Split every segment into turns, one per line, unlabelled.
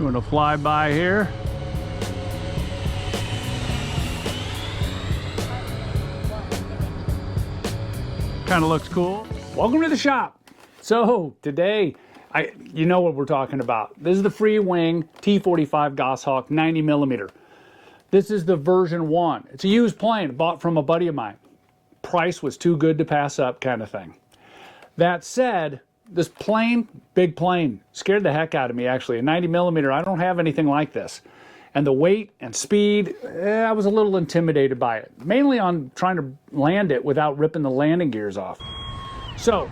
Doing a flyby here. Kind of looks cool. Welcome to the shop. So today, you know what we're talking about. This is the Freewing T-45 Goshawk 90mm. This is the version 1. It's a used plane bought from a buddy of mine. Price was too good to pass up, kind of thing. That said, this plane, big plane, scared the heck out of me actually. A 90mm, I don't have anything like this. And the weight and speed, I was a little intimidated by it. Mainly on trying to land it without ripping the landing gears off. So,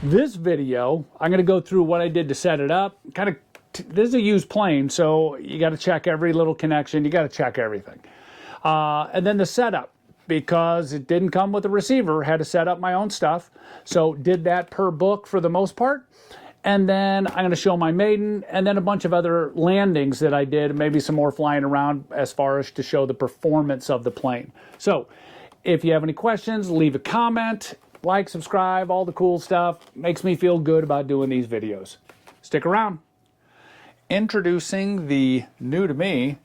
this video, I'm gonna go through what I did to set it up. This is a used plane, so you gotta check every little connection, you gotta check everything. And then the setup, because it didn't come with a receiver, had to set up my own stuff. So did that per book for the most part. And then I'm going to show my Maiden and then a bunch of other landings that I did, maybe some more flying around as far as to show the performance of the plane. So if you have any questions, leave a comment, like, subscribe, all the cool stuff. Makes me feel good about doing these videos. Stick around. Introducing the new to me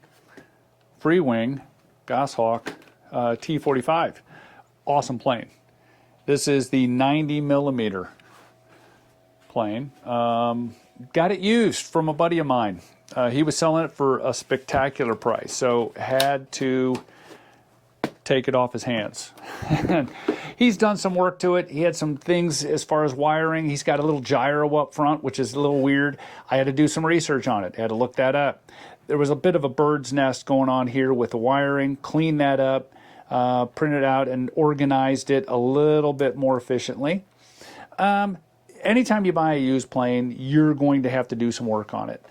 Freewing Goshawk T-45. Awesome plane. This is the 90mm plane. Got it used from a buddy of mine. He was selling it for a spectacular price, so had to take it off his hands. He's done some work to it. He had some things as far as wiring. He's got a little gyro up front, which is a little weird. I had to do some research on it. I had to look that up. There was a bit of a bird's nest going on here with the wiring. Cleaned that up. Printed out and organized it a little bit more efficiently. Anytime you buy a used plane, you're going to have to do some work on it.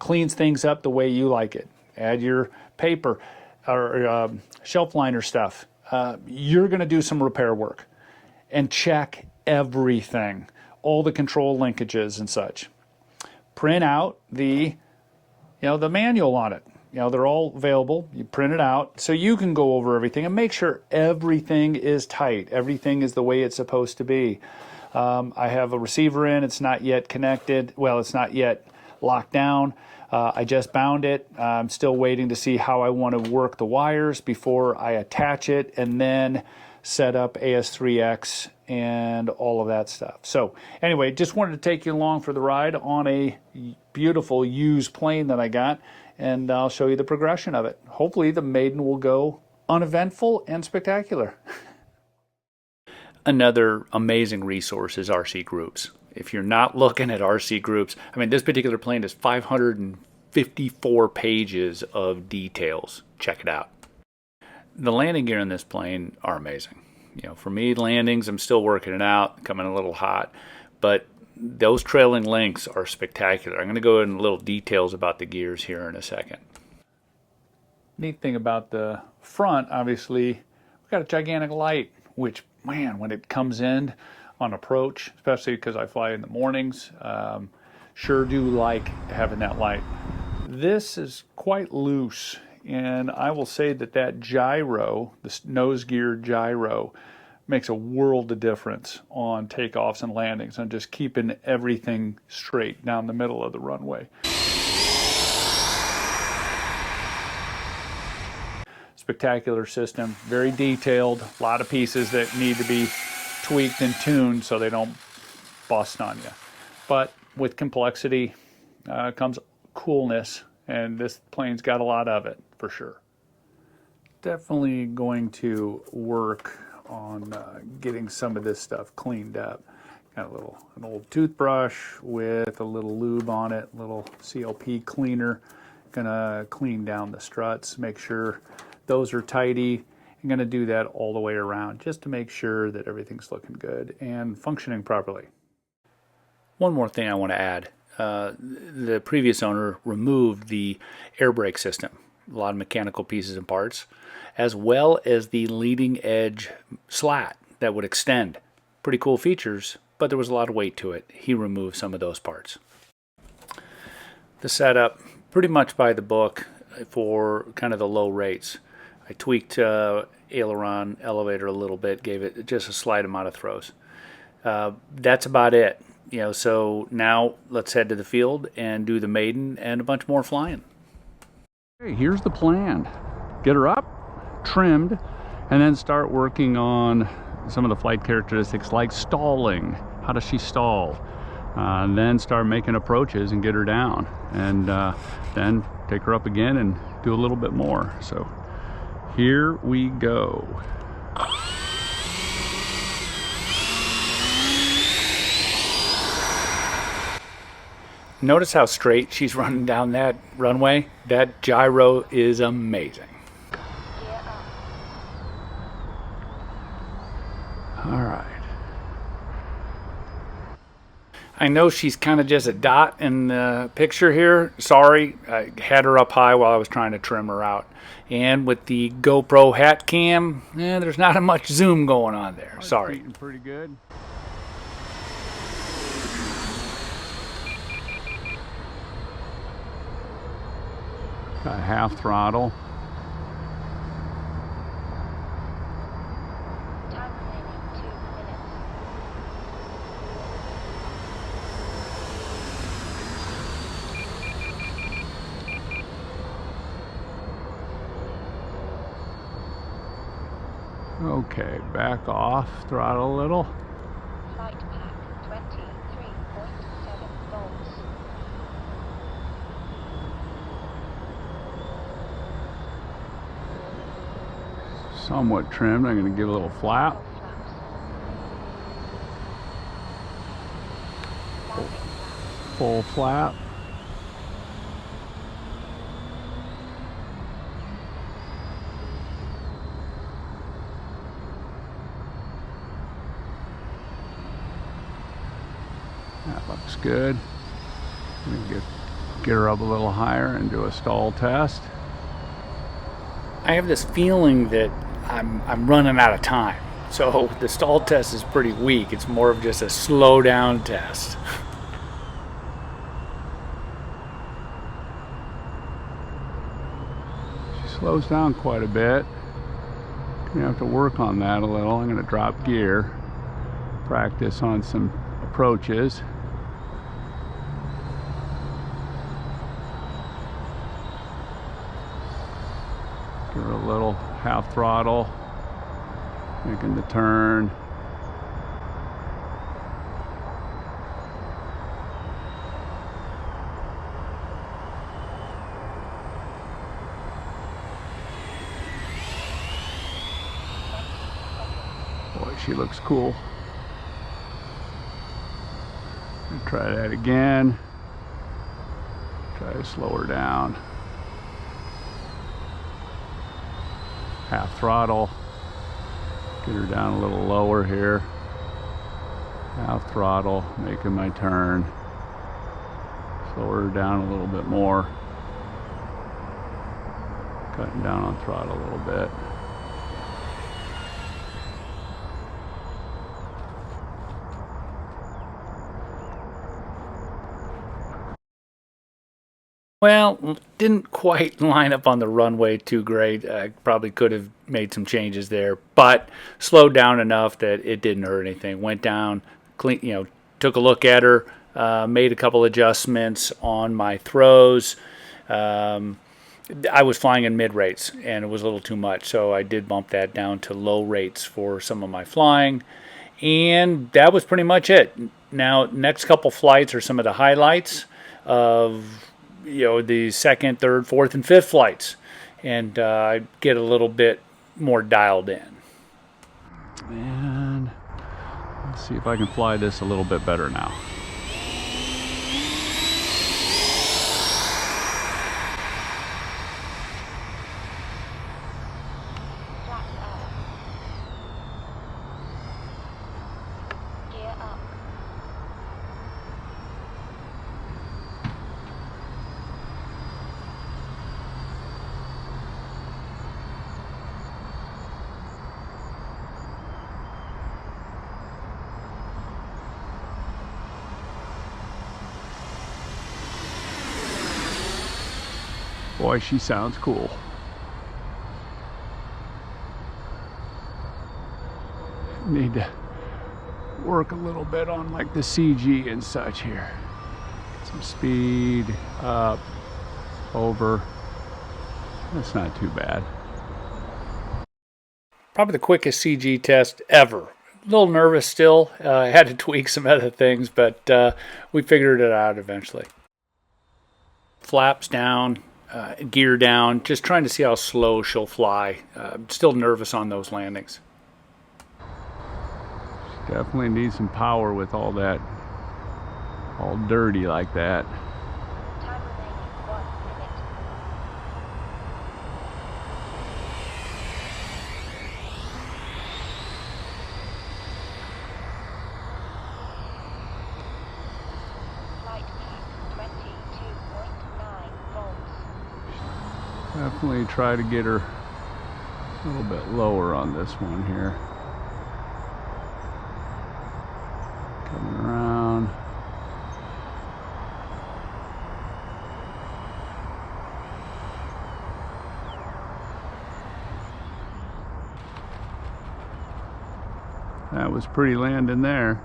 Cleans things up the way you like it. Add your paper or shelf liner stuff. You're going to do some repair work and check everything, all the control linkages and such. Print out the manual on it. They're all available. You print it out so you can go over everything and make sure everything is tight. Everything is the way it's supposed to be. I have a receiver in. It's not yet connected. Well, it's not yet locked down. I just bound it. I'm still waiting to see how I want to work the wires before I attach it and then set up AS3X and all of that stuff. So anyway, just wanted to take you along for the ride on a beautiful used plane that I got. And I'll show you the progression of it. Hopefully the Maiden will go uneventful and spectacular. Another amazing resource is RC groups. If you're not looking at RC groups, I mean, this particular plane is 554 pages of details. Check it out. The landing gear in this plane are amazing. For me, landings, I'm still working it out, coming a little hot, but those trailing links are spectacular. I'm going to go into little details about the gears here in a second. Neat thing about the front, obviously, we've got a gigantic light, which, man, when it comes in on approach, especially because I fly in the mornings, sure do like having that light. This is quite loose, and I will say that gyro, this nose gear gyro, makes a world of difference on takeoffs and landings and just keeping everything straight down the middle of the runway. Spectacular system, very detailed, a lot of pieces that need to be tweaked and tuned so they don't bust on you. But with complexity comes coolness, and this plane's got a lot of it for sure. Definitely going to work on getting some of this stuff cleaned up. Got an old toothbrush with a little lube on it, a little CLP cleaner. Gonna clean down the struts, make sure those are tidy. I'm gonna do that all the way around just to make sure that everything's looking good and functioning properly. One more thing I want to add. The previous owner removed the air brake system, a lot of mechanical pieces and parts, as well as the leading edge slat that would extend. Pretty cool features, but there was a lot of weight to it. He removed some of those parts. The setup, pretty much by the book for kind of the low rates. I tweaked aileron elevator a little bit, gave it just a slight amount of throws. That's about it. So now let's head to the field and do the maiden and a bunch more flying. Okay, here's the plan. Get her up, trimmed, and then start working on some of the flight characteristics like stalling. How does she stall? And then start making approaches and get her down, and then take her up again and do a little bit more. So here we go. Notice how straight she's running down that runway. That gyro is amazing. All right. I know she's kind of just a dot in the picture here. Sorry, I had her up high while I was trying to trim her out. And with the GoPro hat cam, there's not much zoom going on there. Sorry. Pretty good. Got half throttle.
Time remaining 2 minutes.
Okay, back off, throttle a little.
Flight pack 23.7 volts.
Somewhat trimmed. I'm going to give a little flap. Full flap. That looks good. Get her up a little higher and do a stall test. I have this feeling that I'm running out of time. So the stall test is pretty weak. It's more of just a slow down test. She slows down quite a bit. Gonna have to work on that a little. I'm gonna drop gear, practice on some approaches. Give her a little half throttle, making the turn. Boy, she looks cool. Try that again. Try to slow her down. Half throttle. Get her down a little lower here. Half throttle, making my turn. Slow her down a little bit more. Cutting down on throttle a little bit. Well, didn't quite line up on the runway too great. I probably could have made some changes there, but slowed down enough that it didn't hurt anything. Went down, clean, took a look at her, made a couple adjustments on my throws. I was flying in mid rates, and it was a little too much, so I did bump that down to low rates for some of my flying, and that was pretty much it. Now, next couple flights are some of the highlights of the second, third, fourth, and fifth flights, and get a little bit more dialed in. And let's see if I can fly this a little bit better now.
Flat air. Gear up.
Boy, she sounds cool. Need to work a little bit on like the CG and such here. Get some speed up, over. That's not too bad. Probably the quickest CG test ever. A little nervous still. I had to tweak some other things, but we figured it out eventually. Flaps down, gear down, just trying to see how slow she'll fly. Still nervous on those landings. Definitely need some power with all that, all dirty like that.
Time remaining 1 minute. Flight pack 22.9 volts.
Definitely try to get her a little bit lower on this one here. Coming around. That was pretty landing there.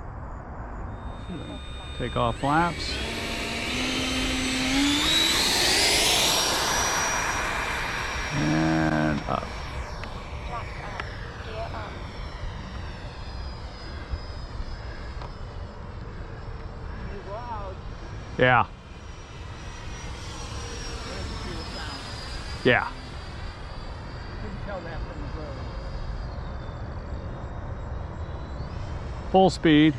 Take off flaps. And up.
Flaps up. Gear up.
Yeah. Yeah. Full speed.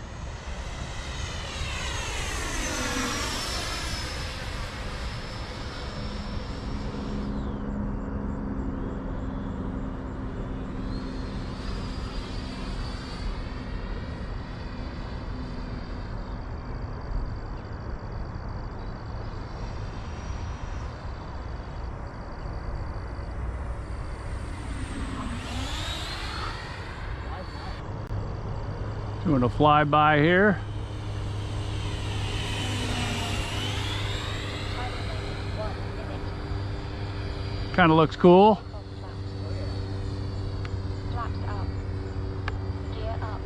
Doing a flyby here.
Time remaining 1 minute.
Kind of looks cool.
Take off flaps. Flaps up. Gear up.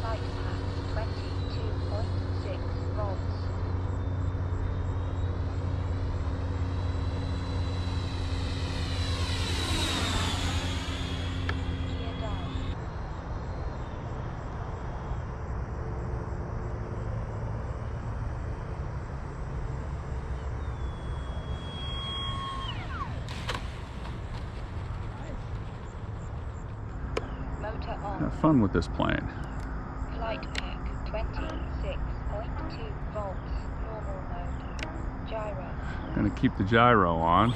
Flight pack 22.6 volts. Gear down. Motor on.
Have fun with this plane.
Flight pack 26.2 volts. Normal mode. Gyro.
Gonna keep the gyro on.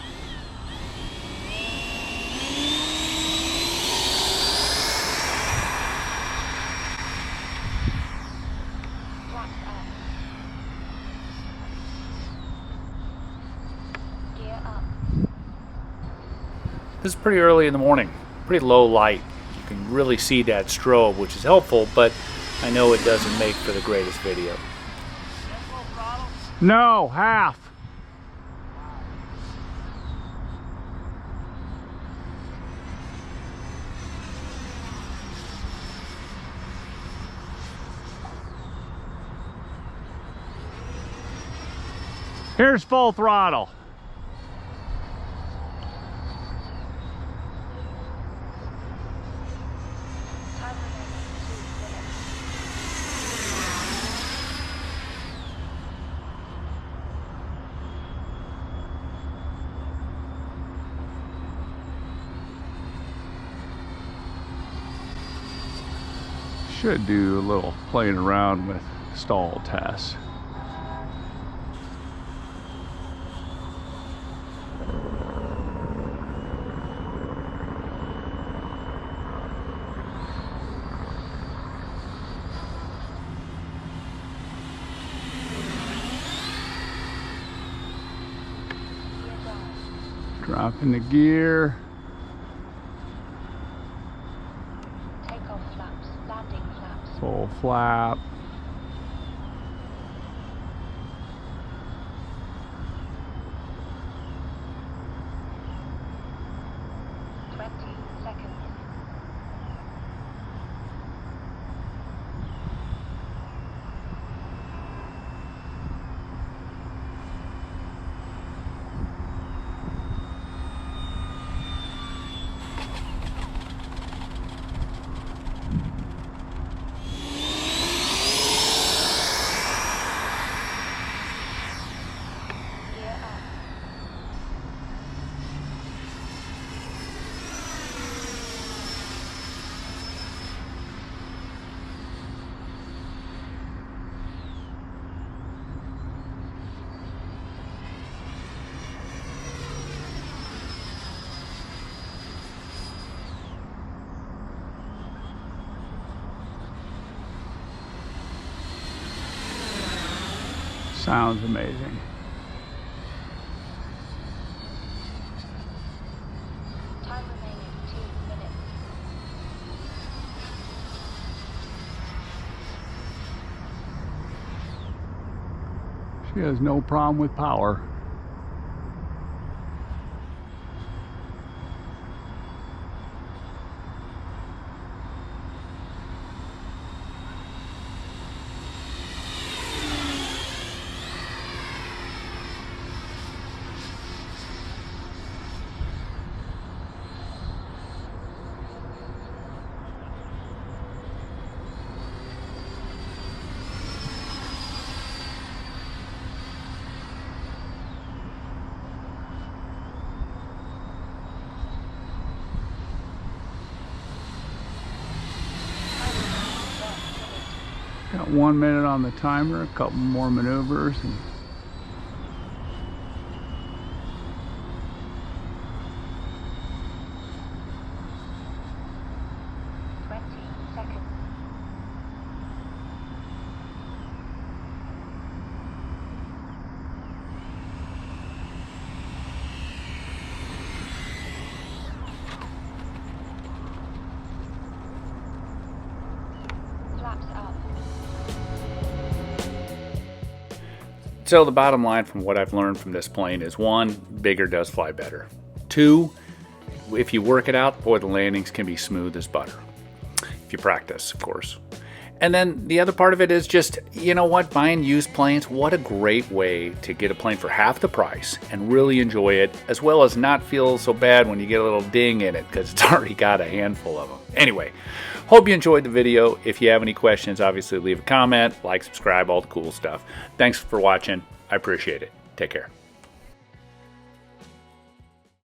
Flaps up. Gear up.
This is pretty early in the morning. Pretty low light. You can really see that strobe, which is helpful, but I know it doesn't make for the greatest video. No, half. Here's full throttle.
Time remaining 2 minutes.
Should do a little playing around with stall tests.
Gear down.
Dropping the gear.
Take off flaps. Landing flaps.
Full flap.
Seconds.
Sounds amazing.
Time remaining 2 minutes.
She has no problem with power. Got 1 minute on the timer, a couple more maneuvers. And
20 seconds. Flaps up.
so the bottom line from what I've learned from this plane is, one, bigger does fly better. Two, if you work it out, boy, the landings can be smooth as butter. If you practice, of course. And then the other part of it is just, you know what, buying used planes, what a great way to get a plane for half the price and really enjoy it, as well as not feel so bad when you get a little ding in it because it's already got a handful of them. Anyway, hope you enjoyed the video. If you have any questions, obviously leave a comment, like, subscribe, all the cool stuff. Thanks for watching. I appreciate it. Take care.